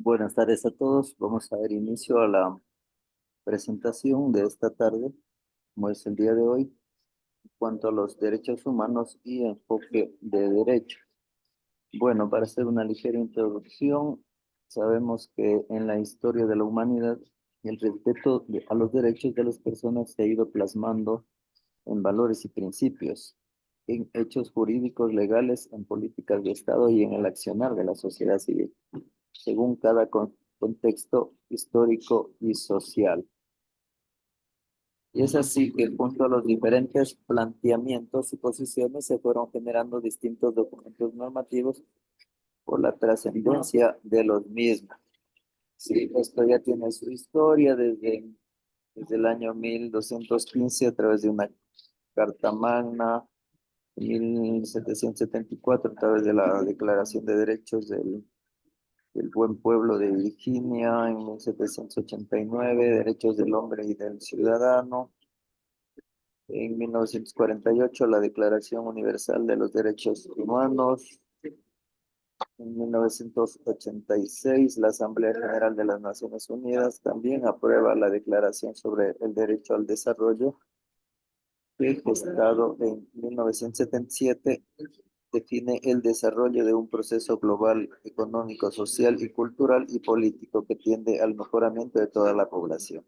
Buenas tardes a todos. Vamos a dar inicio a la presentación de esta tarde, como es el día de hoy, en cuanto a los derechos humanos y enfoque de derecho. Bueno, para hacer una ligera introducción, sabemos que en la historia de la humanidad, el respeto a los derechos de las personas se ha ido plasmando en valores y principios, en hechos jurídicos legales, en políticas de Estado y en el accionar de la sociedad civil, según cada contexto histórico y social. Y es así que junto a los diferentes planteamientos y posiciones se fueron generando distintos documentos normativos por la trascendencia de los mismos. Sí, esto ya tiene su historia desde el año 1215 a través de una Carta Magna, 1774 a través de la Declaración de Derechos del Buen Pueblo de Virginia, en 1789, Derechos del Hombre y del Ciudadano, en 1948, la Declaración Universal de los Derechos Humanos, en 1986, la Asamblea General de las Naciones Unidas también aprueba la Declaración sobre el Derecho al Desarrollo, que gestado en 1977 define el desarrollo de un proceso global, económico, social y cultural y político que tiende al mejoramiento de toda la población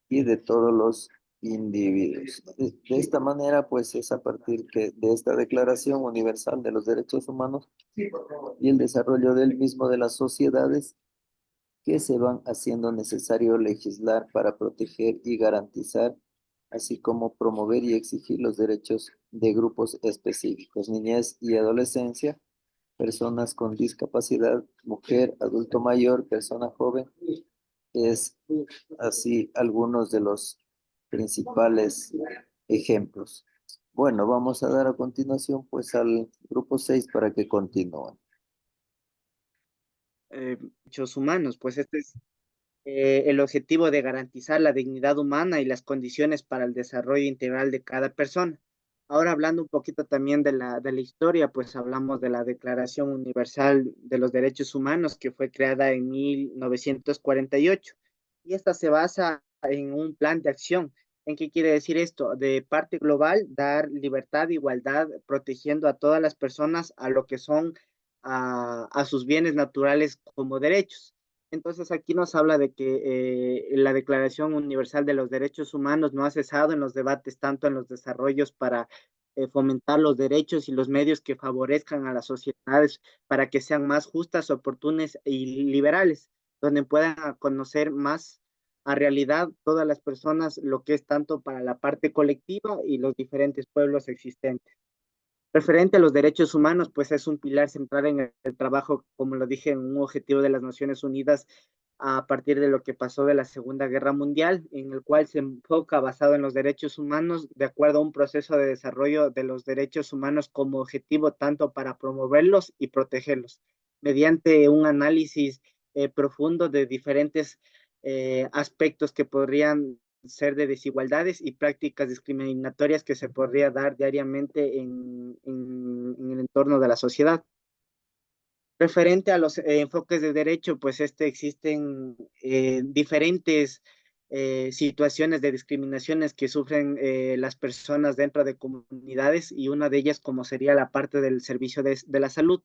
y de todos los individuos. De esta manera, pues es a partir de esta Declaración Universal de los Derechos Humanos y el desarrollo del mismo de las sociedades que se van haciendo necesario legislar para proteger y garantizar, así como promover y exigir los derechos de grupos específicos, niñez y adolescencia, personas con discapacidad, mujer, adulto mayor, persona joven, es así algunos de los principales ejemplos. Bueno, vamos a dar a continuación al grupo 6 para que continúen. Derechos humanos, pues este es el objetivo de garantizar la dignidad humana y las condiciones para el desarrollo integral de cada persona. Ahora hablando un poquito también de la historia, pues hablamos de la Declaración Universal de los Derechos Humanos que fue creada en 1948 y esta se basa en un plan de acción. ¿En qué quiere decir esto? De parte global, dar libertad, igualdad, protegiendo a todas las personas a lo que son a sus bienes naturales como derechos. Entonces aquí nos habla de que la Declaración Universal de los Derechos Humanos no ha cesado en los debates, tanto en los desarrollos para fomentar los derechos y los medios que favorezcan a las sociedades para que sean más justas, oportunas y liberales, donde puedan conocer más a realidad todas las personas lo que es tanto para la parte colectiva y los diferentes pueblos existentes. Referente a los derechos humanos, pues es un pilar central en el trabajo, como lo dije, en un objetivo de las Naciones Unidas a partir de lo que pasó de la Segunda Guerra Mundial, en el cual se enfoca basado en los derechos humanos de acuerdo a un proceso de desarrollo de los derechos humanos como objetivo tanto para promoverlos y protegerlos, mediante un análisis profundo de diferentes aspectos que podrían ser de desigualdades y prácticas discriminatorias que se podría dar diariamente en el entorno de la sociedad. Referente a los enfoques de derecho, pues existen diferentes situaciones de discriminaciones que sufren las personas dentro de comunidades y una de ellas como sería la parte del servicio de la salud.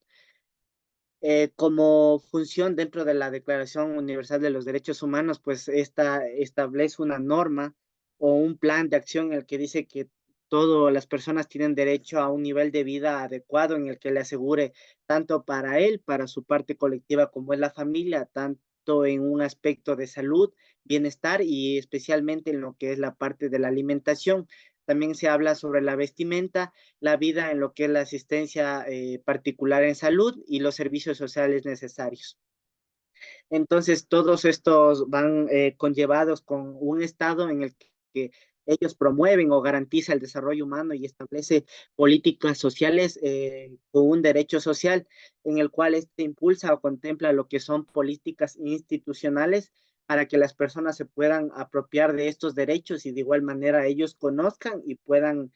Como función dentro de la Declaración Universal de los Derechos Humanos, pues esta establece una norma o un plan de acción en el que dice que todas las personas tienen derecho a un nivel de vida adecuado en el que le asegure tanto para él, para su parte colectiva como es la familia, tanto en un aspecto de salud, bienestar y especialmente en lo que es la parte de la alimentación. También se habla sobre la vestimenta, la vida en lo que es la asistencia particular en salud y los servicios sociales necesarios. Entonces, todos estos van conllevados con un Estado en el que ellos promueven o garantiza el desarrollo humano y establece políticas sociales con un derecho social en el cual este impulsa o contempla lo que son políticas institucionales para que las personas se puedan apropiar de estos derechos y de igual manera ellos conozcan y puedan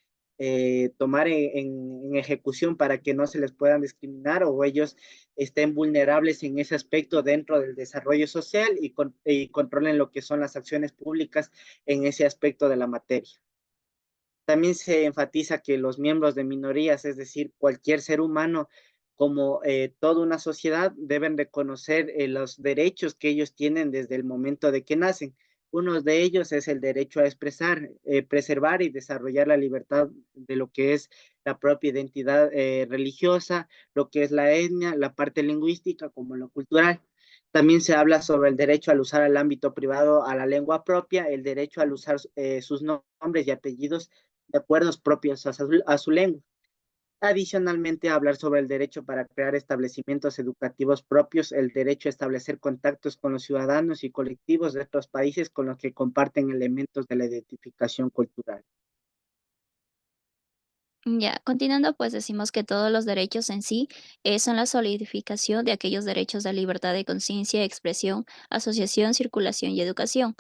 tomar en ejecución para que no se les puedan discriminar o ellos estén vulnerables en ese aspecto dentro del desarrollo social y controlen lo que son las acciones públicas en ese aspecto de la materia. También se enfatiza que los miembros de minorías, es decir, cualquier ser humano, como toda una sociedad, deben reconocer los derechos que ellos tienen desde el momento de que nacen. Uno de ellos es el derecho a expresar, preservar y desarrollar la libertad de lo que es la propia identidad religiosa, lo que es la etnia, la parte lingüística, como lo cultural. También se habla sobre el derecho al usar el ámbito privado a la lengua propia, el derecho al usar sus nombres y apellidos de acuerdos propios a su lengua. Adicionalmente, hablar sobre el derecho para crear establecimientos educativos propios, el derecho a establecer contactos con los ciudadanos y colectivos de otros países con los que comparten elementos de la identificación cultural. Ya, continuando, pues decimos que todos los derechos en sí son la solidificación de aquellos derechos de libertad de conciencia, expresión, asociación, circulación y educación.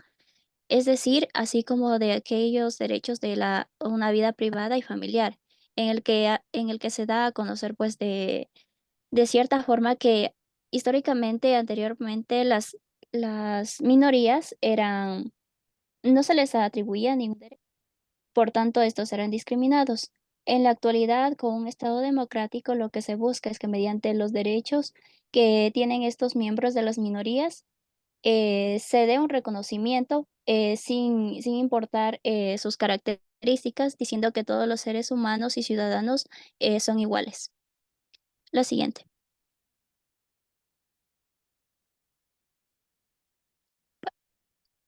Es decir, así como de aquellos derechos de una vida privada y familiar, en el que se da a conocer, pues, de cierta forma que históricamente, anteriormente, las minorías no se les atribuía ningún derecho, por tanto, estos eran discriminados. En la actualidad, con un Estado democrático, lo que se busca es que mediante los derechos que tienen estos miembros de las minorías, se dé un reconocimiento sin importar sus características, diciendo que todos los seres humanos y ciudadanos son iguales. La siguiente.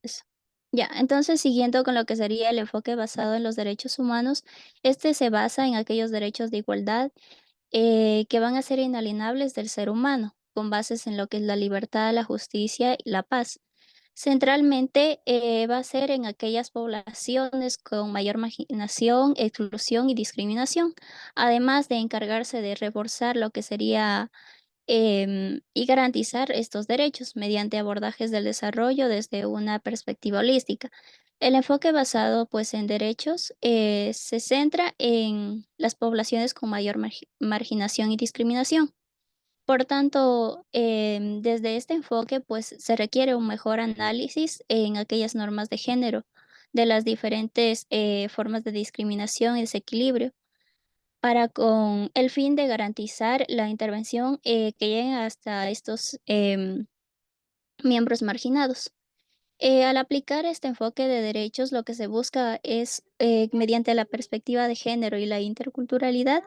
Eso. Ya, entonces siguiendo con lo que sería el enfoque basado en los derechos humanos, este se basa en aquellos derechos de igualdad que van a ser inalienables del ser humano, con bases en lo que es la libertad, la justicia y la paz. Centralmente va a ser en aquellas poblaciones con mayor marginación, exclusión y discriminación, además de encargarse de reforzar lo que sería y garantizar estos derechos mediante abordajes del desarrollo desde una perspectiva holística. El enfoque basado pues en derechos se centra en las poblaciones con mayor marginación y discriminación. Por tanto, desde este enfoque, pues se requiere un mejor análisis en aquellas normas de género, de las diferentes formas de discriminación y desequilibrio, para con el fin de garantizar la intervención que lleguen hasta estos miembros marginados. Al aplicar este enfoque de derechos, lo que se busca es, mediante la perspectiva de género y la interculturalidad,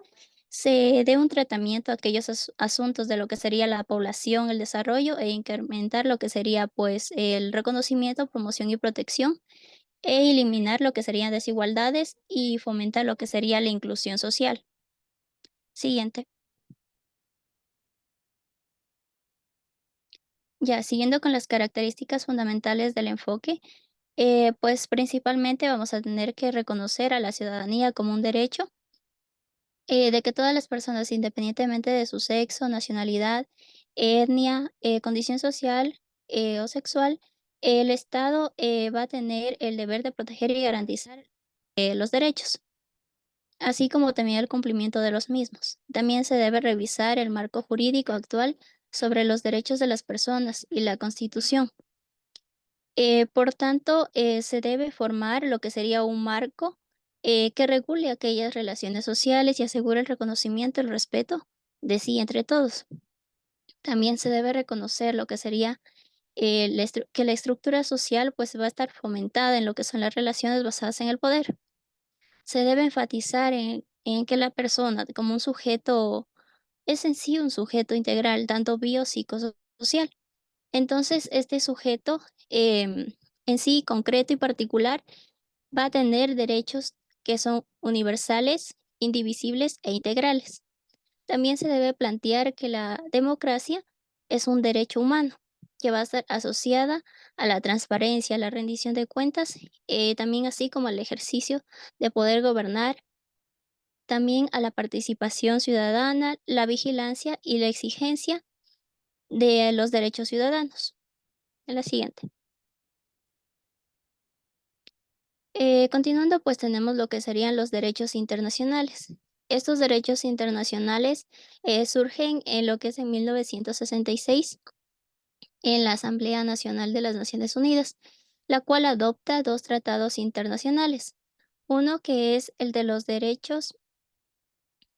se dé un tratamiento a aquellos asuntos de lo que sería la población, el desarrollo e incrementar lo que sería pues el reconocimiento, promoción y protección e eliminar lo que serían desigualdades y fomentar lo que sería la inclusión social. Siguiente. Ya, siguiendo con las características fundamentales del enfoque, pues principalmente vamos a tener que reconocer a la ciudadanía como un derecho, de que todas las personas, independientemente de su sexo, nacionalidad, etnia, condición social o sexual, el Estado va a tener el deber de proteger y garantizar los derechos, así como también el cumplimiento de los mismos. También se debe revisar el marco jurídico actual sobre los derechos de las personas y la Constitución. Por tanto, se debe formar lo que sería un marco que regule aquellas relaciones sociales y asegure el reconocimiento y el respeto de sí entre todos. También se debe reconocer lo que sería que la estructura social pues va a estar fomentada en lo que son las relaciones basadas en el poder. Se debe enfatizar en que la persona como un sujeto es en sí un sujeto integral, tanto biopsicosocial. Entonces, este sujeto, en sí, concreto y particular, va a tener derechos que son universales, indivisibles e integrales. También se debe plantear que la democracia es un derecho humano que va a estar asociada a la transparencia, a la rendición de cuentas, también así como al ejercicio de poder gobernar, también a la participación ciudadana, la vigilancia y la exigencia de los derechos ciudadanos. En la siguiente. Continuando, pues tenemos lo que serían los derechos internacionales. Estos derechos internacionales surgen en lo que es en 1966 en la Asamblea Nacional de las Naciones Unidas, la cual adopta dos tratados internacionales. Uno que es el de los derechos,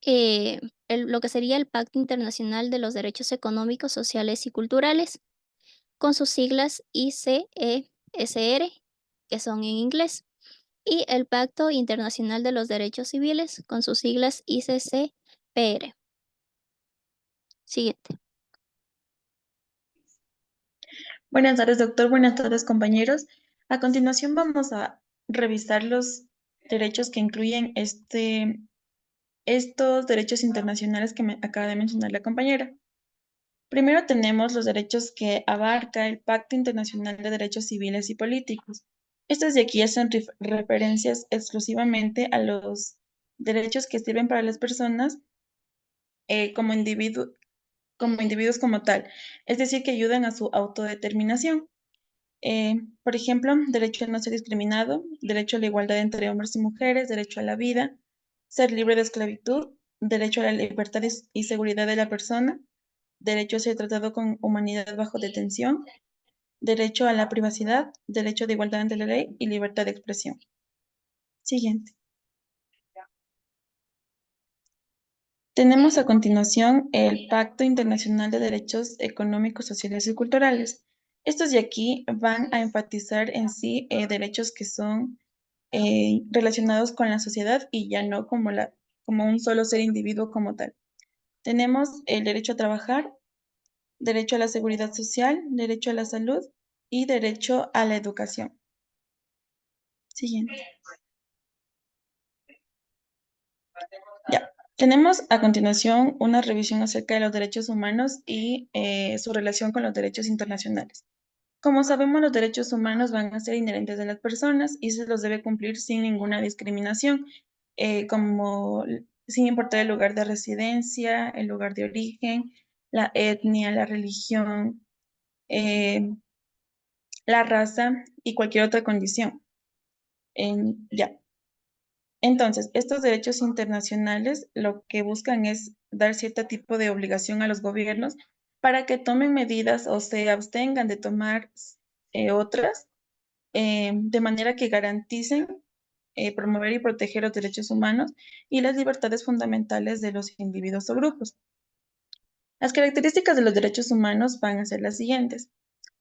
eh, lo que sería el Pacto Internacional de los Derechos Económicos, Sociales y Culturales, con sus siglas ICESR, que son en inglés, y el Pacto Internacional de los Derechos Civiles, con sus siglas ICCPR. Siguiente. Buenas tardes, doctor. Buenas tardes, compañeros. A continuación vamos a revisar los derechos que incluyen estos derechos internacionales que me acaba de mencionar la compañera. Primero tenemos los derechos que abarca el Pacto Internacional de Derechos Civiles y Políticos. Estos de aquí hacen referencias exclusivamente a los derechos que sirven para las personas como individuos como tal, es decir, que ayudan a su autodeterminación. Por ejemplo, derecho a no ser discriminado, derecho a la igualdad entre hombres y mujeres, derecho a la vida, ser libre de esclavitud, derecho a la libertad y seguridad de la persona, derecho a ser tratado con humanidad bajo detención, derecho a la privacidad, derecho de igualdad ante la ley y libertad de expresión. Siguiente. Tenemos a continuación el Pacto Internacional de Derechos Económicos, Sociales y Culturales. Estos de aquí van a enfatizar en sí derechos que son relacionados con la sociedad y ya no como un solo ser individuo como tal. Tenemos el derecho a trabajar, derecho a la seguridad social, derecho a la salud y derecho a la educación. Siguiente. Ya. Tenemos a continuación una revisión acerca de los derechos humanos y su relación con los derechos internacionales. Como sabemos, los derechos humanos van a ser inherentes de las personas y se los debe cumplir sin ninguna discriminación, como sin importar el lugar de residencia, el lugar de origen, la etnia, la religión, eh, la raza y cualquier otra condición. Ya. Entonces, estos derechos internacionales lo que buscan es dar cierto tipo de obligación a los gobiernos para que tomen medidas o se abstengan de tomar otras de manera que garanticen promover y proteger los derechos humanos y las libertades fundamentales de los individuos o grupos. Las características de los derechos humanos van a ser las siguientes.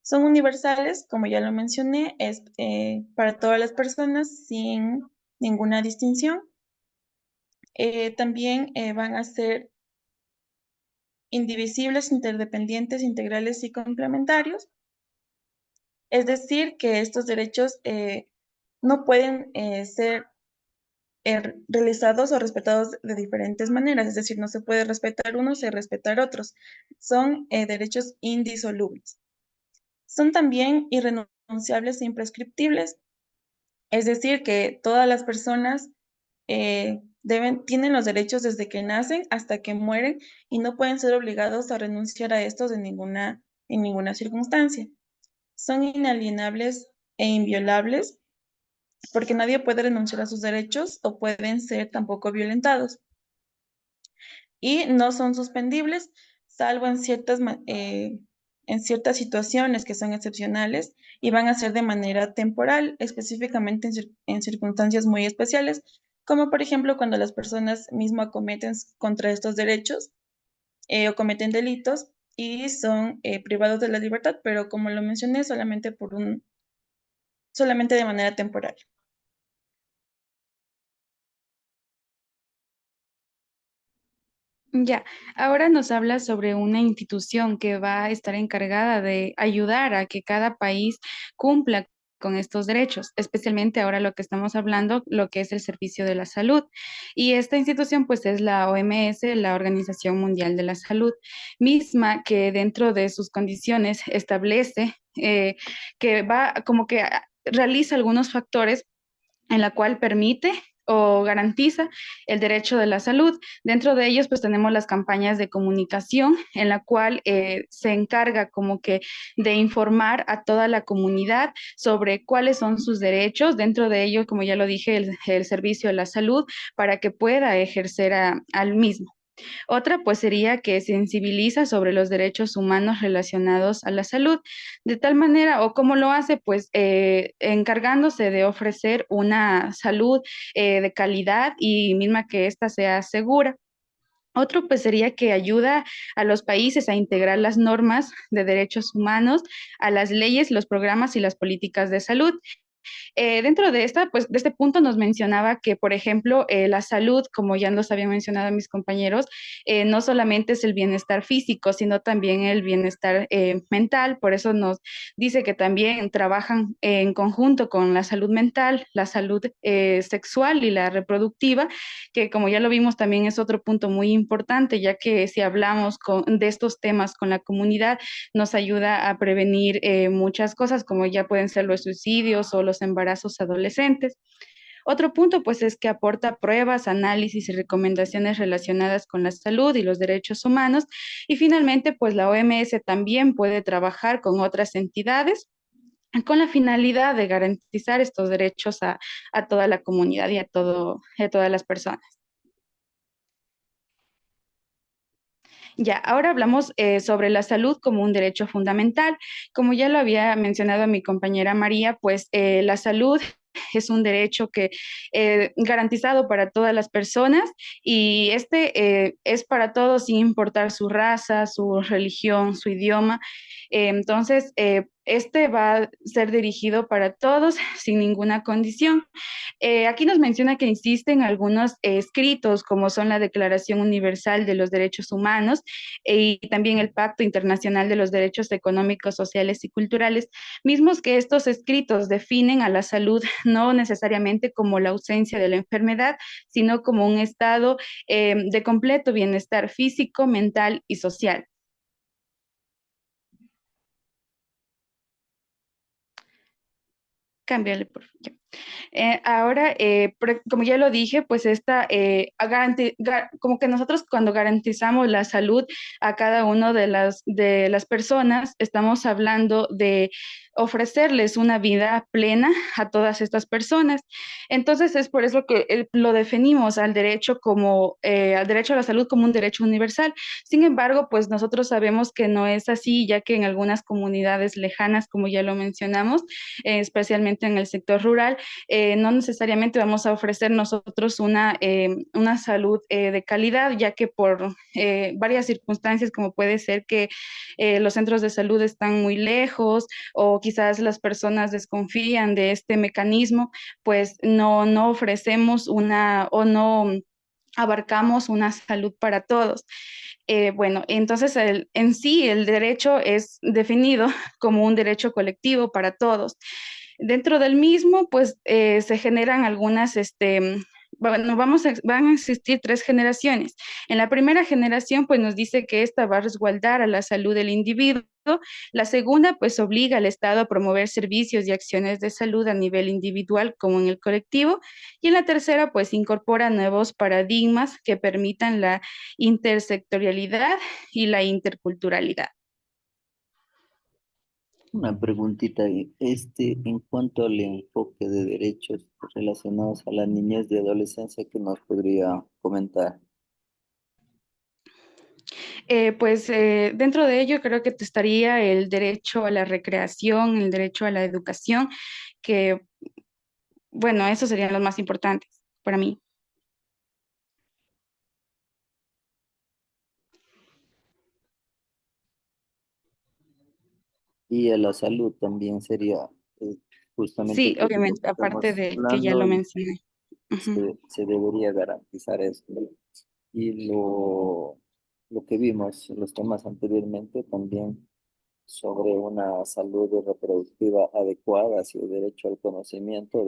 Son universales, como ya lo mencioné, es para todas las personas sin ninguna distinción. También van a ser indivisibles, interdependientes, integrales y complementarios. Es decir, que estos derechos no pueden ser realizados o respetados de diferentes maneras, es decir, no se puede respetar unos y respetar otros. Son derechos indisolubles. Son también irrenunciables e imprescriptibles, es decir, que todas las personas tienen los derechos desde que nacen hasta que mueren y no pueden ser obligados a renunciar a estos en ninguna circunstancia. Son inalienables e inviolables porque nadie puede renunciar a sus derechos o pueden ser tampoco violentados. Y no son suspendibles, salvo en ciertas situaciones que son excepcionales y van a ser de manera temporal, específicamente en circunstancias muy especiales, como por ejemplo cuando las personas mismo acometen contra estos derechos o cometen delitos y son privados de la libertad, pero como lo mencioné, solamente de manera temporal. Ya, ahora nos habla sobre una institución que va a estar encargada de ayudar a que cada país cumpla con estos derechos, especialmente ahora lo que estamos hablando, lo que es el servicio de la salud. Y esta institución pues es la OMS, la Organización Mundial de la Salud, misma que dentro de sus condiciones establece que va como que realiza algunos factores en la cual permite o garantiza el derecho de la salud. Dentro de ellos, pues tenemos las campañas de comunicación en la cual se encarga como que de informar a toda la comunidad sobre cuáles son sus derechos. Dentro de ello, como ya lo dije, el servicio de la salud para que pueda ejercer al mismo. Otra pues sería que sensibiliza sobre los derechos humanos relacionados a la salud, de tal manera, o cómo lo hace, pues encargándose de ofrecer una salud de calidad y misma que ésta sea segura. Otro pues sería que ayuda a los países a integrar las normas de derechos humanos a las leyes, los programas y las políticas de salud. Dentro de esta, pues, de este punto nos mencionaba que, por ejemplo, la salud, como ya nos habían mencionado mis compañeros, no solamente es el bienestar físico, sino también el bienestar mental. Por eso nos dice que también trabajan en conjunto con la salud mental, la salud sexual y la reproductiva, que como ya lo vimos también es otro punto muy importante, ya que si hablamos de estos temas con la comunidad, nos ayuda a prevenir muchas cosas, como ya pueden ser los suicidios o los embarazos adolescentes. Otro punto, pues, es que aporta pruebas, análisis y recomendaciones relacionadas con la salud y los derechos humanos. Y finalmente, pues, la OMS también puede trabajar con otras entidades con la finalidad de garantizar estos derechos a toda la comunidad y a todas las personas. Ya, ahora hablamos sobre la salud como un derecho fundamental. Como ya lo había mencionado mi compañera María, pues la salud es un derecho que garantizado para todas las personas y este es para todos sin importar su raza, su religión, su idioma. Entonces, este va a ser dirigido para todos sin ninguna condición. Aquí nos menciona que existen algunos escritos, como son la Declaración Universal de los Derechos Humanos y también el Pacto Internacional de los Derechos Económicos, Sociales y Culturales, mismos que estos escritos definen a la salud no necesariamente como la ausencia de la enfermedad, sino como un estado de completo bienestar físico, mental y social. Cámbiale, por favor. Ahora, como ya lo dije, pues como que nosotros cuando garantizamos la salud a cada una de las personas, estamos hablando de ofrecerles una vida plena a todas estas personas. Entonces es por eso que lo definimos al derecho a la salud como un derecho universal. Sin embargo, pues nosotros sabemos que no es así, ya que en algunas comunidades lejanas, como ya lo mencionamos, especialmente en el sector rural, no necesariamente vamos a ofrecer nosotros una salud de calidad, ya que por varias circunstancias, como puede ser que los centros de salud están muy lejos o quizás las personas desconfían de este mecanismo, pues no ofrecemos o no abarcamos una salud para todos. Bueno, entonces en sí el derecho es definido como un derecho colectivo para todos. Dentro del mismo, pues se generan algunas, bueno, van a existir tres generaciones. En la primera generación, pues nos dice que esta va a resguardar a la salud del individuo. La segunda, pues obliga al Estado a promover servicios y acciones de salud a nivel individual como en el colectivo. Y en la tercera, pues incorpora nuevos paradigmas que permitan la intersectorialidad y la interculturalidad. Una preguntita ahí. En cuanto al enfoque de derechos relacionados a la niñez y adolescencia, ¿qué nos podría comentar? Pues dentro de ello creo que te estaría el derecho a la recreación, el derecho a la educación, que bueno, esos serían los más importantes para mí. Y a la salud también sería justamente Sí, de lo obviamente, que aparte estamos de que ya hablando lo y mencioné. Ujú. se debería garantizar eso. Y lo que vimos en los temas anteriormente también sobre una salud reproductiva adecuada, hacia el derecho al conocimiento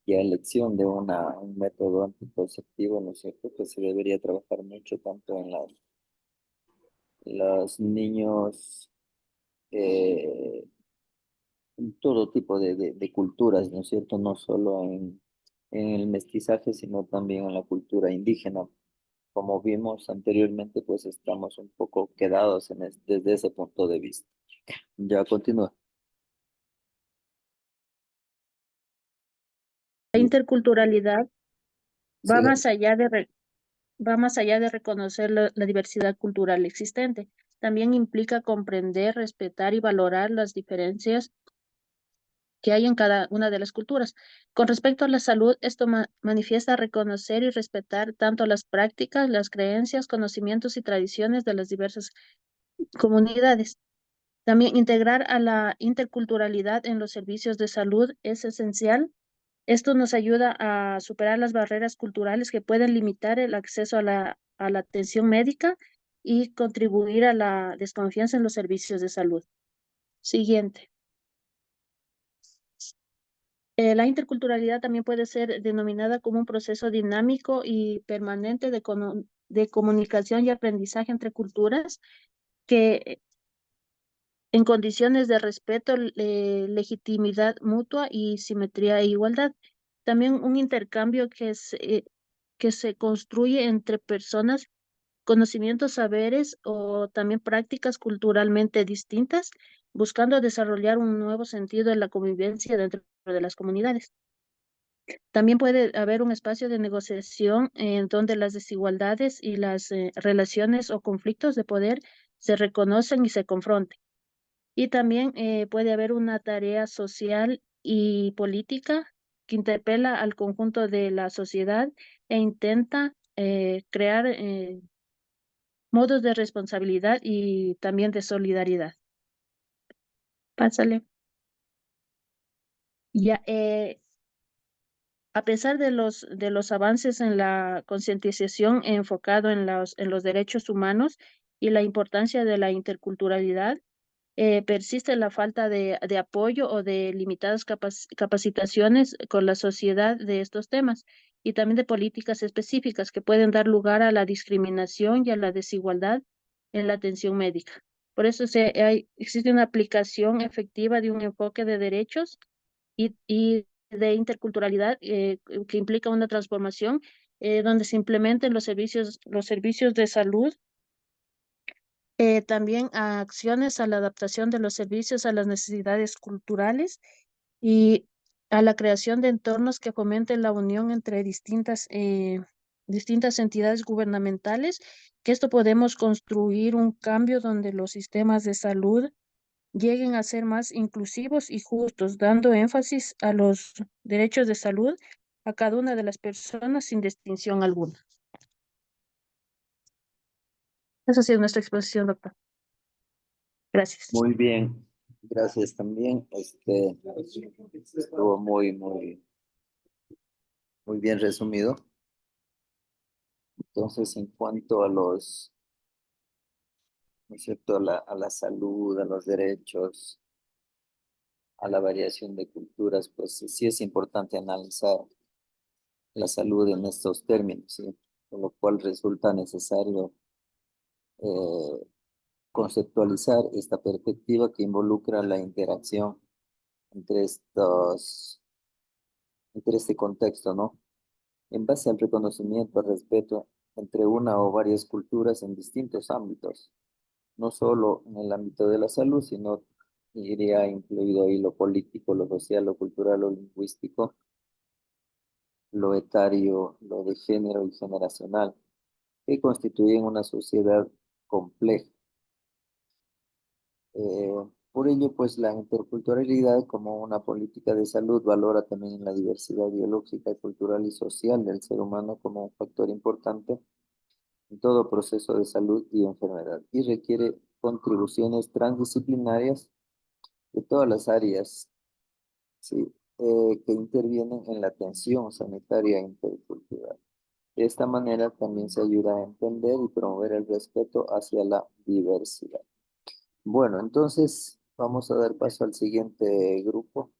y a elección de un método anticonceptivo, ¿no es cierto? Que se debería trabajar mucho tanto en los niños, eh, en todo tipo de culturas, ¿no es cierto? No solo en el mestizaje, sino también en la cultura indígena. Como vimos anteriormente, pues estamos un poco quedados desde ese punto de vista. Ya continúa. La interculturalidad va Siga. más allá va más allá de reconocer la diversidad cultural existente. También implica comprender, respetar y valorar las diferencias que hay en cada una de las culturas. Con respecto a la salud, esto manifiesta reconocer y respetar tanto las prácticas, las creencias, conocimientos y tradiciones de las diversas comunidades. También integrar a la interculturalidad en los servicios de salud es esencial. Esto nos ayuda a superar las barreras culturales que pueden limitar el acceso a a la atención médica y contribuir a la desconfianza en los servicios de salud. Siguiente. La interculturalidad también puede ser denominada como un proceso dinámico y permanente de comunicación y aprendizaje entre culturas que en condiciones de respeto, legitimidad mutua y simetría e igualdad. También un intercambio que se construye entre personas, conocimientos, saberes o también prácticas culturalmente distintas, buscando desarrollar un nuevo sentido en la convivencia dentro de las comunidades. También puede haber un espacio de negociación en donde las desigualdades y las relaciones o conflictos de poder se reconocen y se confronten. Y también puede haber una tarea social y política que interpela al conjunto de la sociedad e intenta crear modos de responsabilidad y también de solidaridad. Pásale. Ya, a pesar de de los avances en la concientización enfocado en en los derechos humanos y la importancia de la interculturalidad, persiste la falta de apoyo o de limitadas capacitaciones con la sociedad de estos temas y también de políticas específicas que pueden dar lugar a la discriminación y a la desigualdad en la atención médica. Por eso existe una aplicación efectiva de un enfoque de derechos y de interculturalidad que implica una transformación donde se implementen los servicios de salud, también a acciones a la adaptación de los servicios a las necesidades culturales y a la creación de entornos que fomenten la unión entre distintas entidades gubernamentales, que esto podemos construir un cambio donde los sistemas de salud lleguen a ser más inclusivos y justos, dando énfasis a los derechos de salud a cada una de las personas sin distinción alguna. Esa ha sido nuestra exposición, doctor. Gracias. Muy bien. Gracias también. Estuvo muy bien resumido. Entonces, en cuanto a los, ¿no es cierto?, a la salud, a los derechos, a la variación de culturas, pues sí es importante analizar la salud en estos términos, ¿sí? Con lo cual resulta necesario eh, conceptualizar esta perspectiva que involucra la interacción entre entre este contexto, ¿no? En base al reconocimiento, al respeto entre una o varias culturas en distintos ámbitos, no solo en el ámbito de la salud, sino iría incluido ahí lo político, lo social, lo cultural, lo lingüístico, lo etario, lo de género y generacional, que constituyen una sociedad compleja. Por ello, pues la interculturalidad como una política de salud valora también la diversidad biológica, cultural y social del ser humano como un factor importante en todo proceso de salud y enfermedad y requiere contribuciones transdisciplinarias de todas las áreas, ¿sí? Que intervienen en la atención sanitaria intercultural. De esta manera también se ayuda a entender y promover el respeto hacia la diversidad. Bueno, entonces vamos a dar paso al siguiente grupo.